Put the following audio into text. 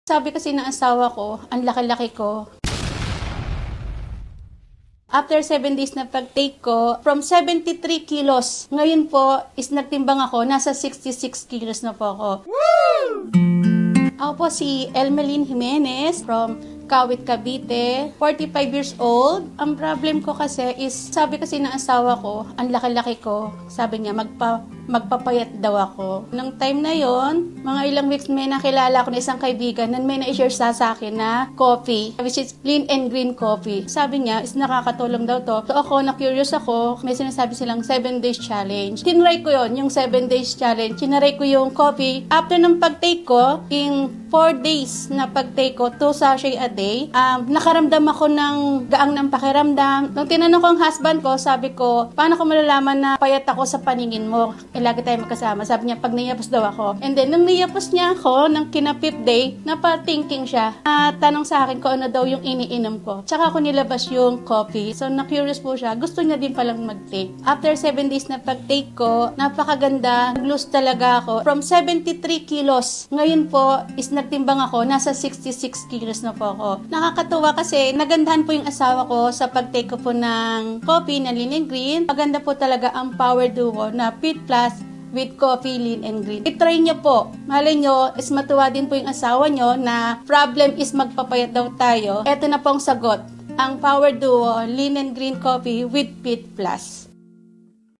Sabi kasi ng asawa ko, ang laki-laki ko. After 7 days na pag-take ko, from 73 kilos, ngayon po is nagtimbang ako, nasa 66 kilos na po ako. Woo! Ako po si Elmeline Jimenez from Kawit, Cavite, 45 years old. Ang problem ko kasi is, sabi kasi ng asawa ko, ang laki-laki ko, sabi niya, magpapayat daw ako. Nung time na yon, mga ilang weeks may nakilala ako na isang kaibigan na may na-share sa akin na coffee, which is Lean and Green Coffee. Sabi niya, is nakakatulong daw to. So ako, na-curious ako, may sinasabi silang 7 days challenge. Tinry ko yon, yung 7 days challenge. Tinry ko yung coffee. After ng pag-take ko, in 4 days na pag-take ko, 2 sachet a day, nakaramdam ako ng gaang ng pakiramdam. Nung tinanong ko ang husband ko, sabi ko, paano ko malalaman na payat ako sa paningin mo? Lagi tayo magkasama. Sabi niya, pag niyapos daw ako. And then, nung niyapos niya ako, ng kina-5th day, napa-thinking siya. Tanong sa akin kung ano daw yung iniinom ko. Tsaka ako nilabas yung coffee. So, na-curious po siya. Gusto niya din palang mag-take. After 7 days na pag-take ko, napakaganda. Nag-lose talaga ako. From 73 kilos, ngayon po, is nagtimbang ako, nasa 66 kilos na po ako. Nakakatuwa kasi, nagandahan po yung asawa ko sa pag-take ko po ng coffee na Lean and Green. Maganda po talaga ang Power Duo na Fit Plus with coffee, Lean and Green. I-try nyo po. Malay nyo, is matuwa din po yung asawa nyo na problem is magpapayat daw tayo. Ito na po ang sagot. Ang Power Duo, Lean and Green Coffee with Fit Plus.